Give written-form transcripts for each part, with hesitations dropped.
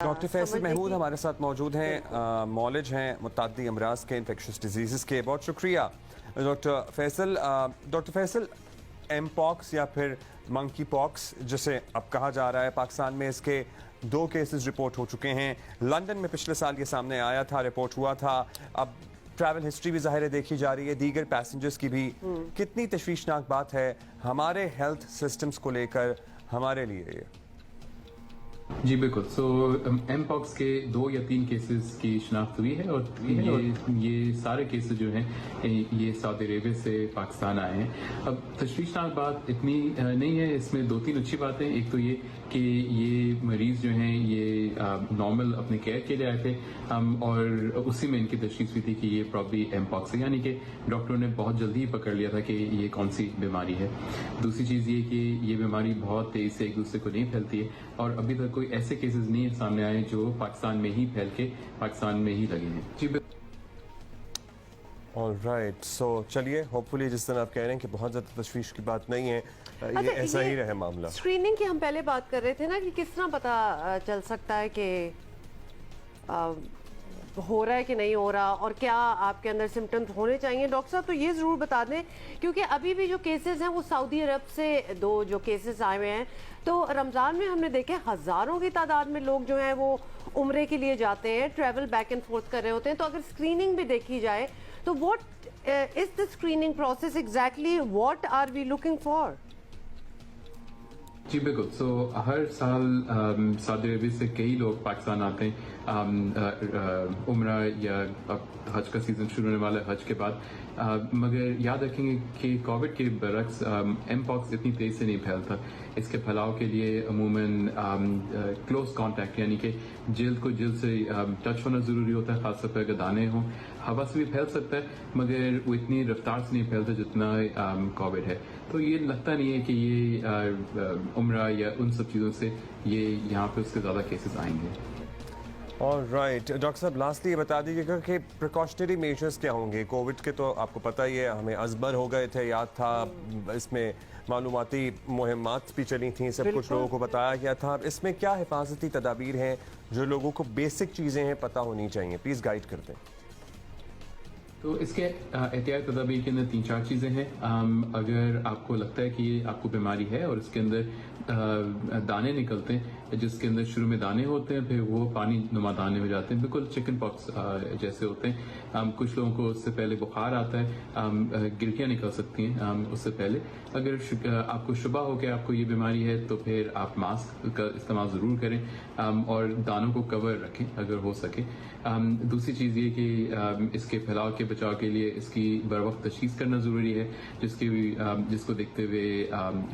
Doctor Faisal Mahmood हमारे साथ मौजूद हैं, मौलिज हैं मुतअद्दी अमराज के, इन्फेक्शस डिजीज़ के। बहुत शुक्रिया डॉक्टर फैसल, एम पॉक्स या फिर मंकी पॉक्स जिसे अब कहा जा रहा है, पाकिस्तान में इसके 2 केसेस रिपोर्ट हो चुके हैं। लंदन में पिछले साल ये सामने आया था, रिपोर्ट हुआ था। अब ट्रैवल हिस्ट्री भी ज़ाहिर है देखी जा रही है, दीगर पैसेंजर्स की भी। कितनी तशवीशनाक बात है हमारे हेल्थ सिस्टम्स को लेकर हमारे लिए ये। जी बिल्कुल। सो एम पॉक्स के 2 या 3 केसेस की शिनाख्त हुई है और ये सारे केसेस जो हैं ये सऊदी अरेबिया से पाकिस्तान आए हैं। अब तशवीशनाक बात इतनी नहीं है, इसमें 2-3 अच्छी बातें। एक तो ये कि ये मरीज जो हैं ये नॉर्मल अपने केयर के लिए आए थे और उसी में इनकी तशखीस हुई थी कि ये प्रॉब्ली एम पॉक्स है, यानी कि डॉक्टरों ने बहुत जल्दी ही पकड़ लिया था कि ये कौन सी बीमारी है। दूसरी चीज़ ये कि ये बीमारी बहुत तेज़ी से एक दूसरे को नहीं फैलती है और अभी तक कोई ऐसे केसेस नहीं है सामने आए जो पाकिस्तान में ही फैल के पाकिस्तान में ही लगे हैं। जी ऑलराइट, सो चलिए, होपफुली जिस तरह आप कह रहे हैं कि बहुत ज़्यादा तशवीश की बात नहीं है, ये ऐसा ही रहे मामला। स्क्रीनिंग की हम पहले बात कर रहे थे ना कि किस तरह पता चल सकता है कि हो रहा है कि नहीं हो रहा और क्या आपके अंदर सिम्टम्स होने चाहिए। डॉक्टर साहब तो ये ज़रूर बता दें, क्योंकि अभी भी जो केसेस हैं वो सऊदी अरब से 2 जो केसेस आए हुए हैं, तो रमज़ान में हमने देखे हज़ारों की तादाद में लोग जो हैं वो उम्रे के लिए जाते हैं, ट्रैवल बैक एंड फोर्थ कर रहे होते हैं। तो अगर स्क्रीनिंग भी देखी जाए तो what is the screening process exactly, what are we looking for? जी बिल्कुल। सो हर साल सऊदी अरबिया से कई लोग पाकिस्तान आते हैं उम्रा या हज का सीज़न शुरू होने वाला है, हज के बाद। मगर याद रखेंगे कि कोविड के बरक्स एम पॉक्स इतनी तेज़ से नहीं फैलता। इसके फैलाव के लिए अमूमन क्लोज कांटेक्ट यानी कि जिल्द को जिल्द से टच होना ज़रूरी होता है, ख़ासतौर पर अगर दाने हों। हवा से भी फैल सकता है मगर वो इतनी रफ्तार से नहीं फैलता जितना कोविड है। तो ये लगता नहीं है कि ये उम्रा या उन सब चीज़ों से ये यहाँ पे उसके ज़्यादा केसेस आएंगे। ऑलराइट डॉक्टर साहब, लास्टली ये बता दीजिएगा कि प्रिकॉशनरी मेजर्स क्या होंगे। कोविड के तो आपको पता ही है, हमें अजबर हो गए थे, याद था। इसमें मालूमाती मुहिम्मात भी चली थी, सब कुछ लोगों को बताया गया था। इसमें क्या हिफाजती तदाबीर हैं जो लोगों को बेसिक चीज़ें हैं पता होनी चाहिए, प्लीज़ गाइड कर दें। तो इसके एहतियात तदाबीर के अंदर 3-4 चीज़ें हैं। अगर आपको लगता है कि आपको बीमारी है और इसके अंदर दाने निकलते हैं, जिसके अंदर शुरू में दाने होते हैं फिर वो पानी नुमा दाने हो जाते हैं, बिल्कुल चिकन पॉक्स जैसे होते हैं। कुछ लोगों को उससे पहले बुखार आता है, गिल्टियाँ निकल सकती हैं उससे पहले। अगर आपको शुबा हो कि आपको ये बीमारी है तो फिर आप मास्क का इस्तेमाल ज़रूर करें और दानों को कवर रखें अगर हो सके। दूसरी चीज़ ये कि इसके फैलाव के बचाव के लिए इसकी बर वक्त तशखीस करना ज़रूरी है, जिसको देखते हुए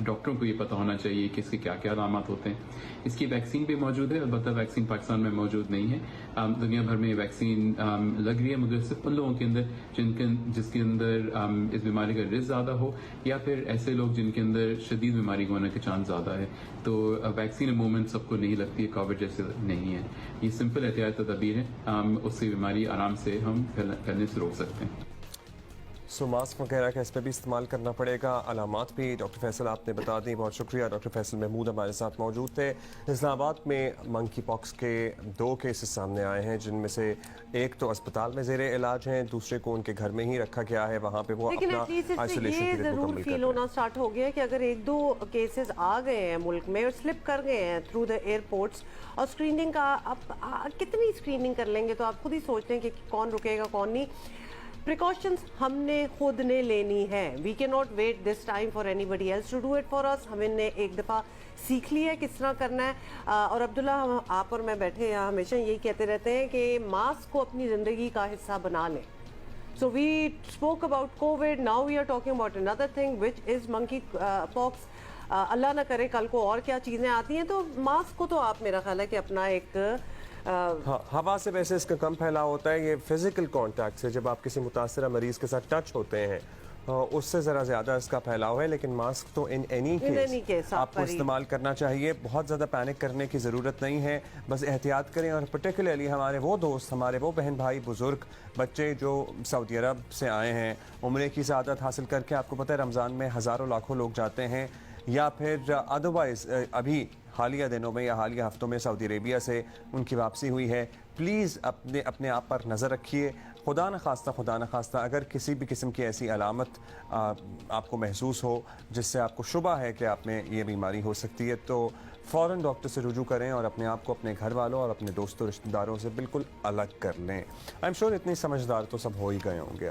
डॉक्टरों को ये पता होना चाहिए कि इसके क्या क्या अलामात होते हैं। इसकी वैक्सीन भी मौजूद है, अलबत्ता वैक्सीन पाकिस्तान में मौजूद नहीं है। दुनिया भर में वैक्सीन लग रही है मगर सिर्फ उन लोगों के अंदर जिसके अंदर इस बीमारी का रिस्क ज़्यादा हो या फिर ऐसे लोग जिनके अंदर शदीद बीमारी होने के चांस ज़्यादा है। तो वैक्सीन अमूमन सबको नहीं लगती है, कोविड जैसे नहीं है। ये सिंपल एहतियाती तदबीर है, उससे बीमारी आराम से हम फैलने से रोक सकते हैं। सो मास्क वगैरह का इस पर भी इस्तेमाल करना पड़ेगा। अलामात भी डॉक्टर फैसल आपने बता दी, बहुत शुक्रिया। डॉक्टर फैसल महमूद हमारे साथ मौजूद थे। इस्लामाबाद में मंकी पॉक्स के 2 केसेस सामने आए हैं, जिनमें से एक तो अस्पताल में ज़ेरे इलाज हैं, दूसरे को उनके घर में ही रखा गया है, वहाँ पे वो अपना आइसोलेशन पीरियड मुकम्मल कर रहे हैं। होना स्टार्ट हो गया कि अगर 1-2 केसेस आ गए हैं मुल्क में और स्लिप कर गए हैं थ्रू द एयरपोर्ट्स और स्क्रीनिंग का आप कितनी स्क्रीनिंग कर लेंगे तो आप खुद ही सोचते हैं कि कौन रुकेगा कौन नहीं। प्रिकॉशंस हमने खुद ने लेनी है। We can not wait this time for anybody else to do it for us. हमने एक दफ़ा सीख लिया है किस तरह करना है। और अब्दुल्ला, आप और मैं बैठे यहाँ हमेशा यही कहते रहते हैं कि मास्क को अपनी ज़िंदगी का हिस्सा बना लें। So we spoke about covid, now we are talking about another thing which is monkeypox. Allah ना करे कल को और क्या चीज़ें आती हैं, तो मास्क को तो आप, मेरा ख्याल है कि अपना एक हाँ, हवा से वैसे इसका कम फैलाव होता है। ये फिजिकल कांटेक्ट से जब आप किसी मुतासरा मरीज के साथ टच होते हैं उससे ज़रा ज़्यादा इसका फैलाव है। लेकिन मास्क तो इन एनी केस आपको इस्तेमाल करना चाहिए। बहुत ज़्यादा पैनिक करने की ज़रूरत नहीं है, बस एहतियात करें। और पर्टिकुलरली हमारे वो दोस्त, हमारे वो बहन भाई, बुज़ुर्ग, बच्चे जो सऊदी अरब से आए हैं, उम्रे की सआदत हासिल करके, आपको पता है रमज़ान में हज़ारों लाखों लोग जाते हैं, या फिर अदरवाइज अभी हालिया दिनों में या हालिया हफ्तों में सऊदी अरेबिया से उनकी वापसी हुई है, प्लीज़ अपने आप पर नज़र रखिए। खुदा न खास्ता अगर किसी भी किस्म की ऐसी अलामत आपको महसूस हो जिससे आपको शुबा है कि आप में ये बीमारी हो सकती है, तो फ़ौरन डॉक्टर से रुजू करें और अपने आप को अपने घर वालों और अपने दोस्तों रिश्तेदारों से बिल्कुल अलग कर लें। आई एम श्योर इतनी समझदार तो सब हो ही गए होंगे।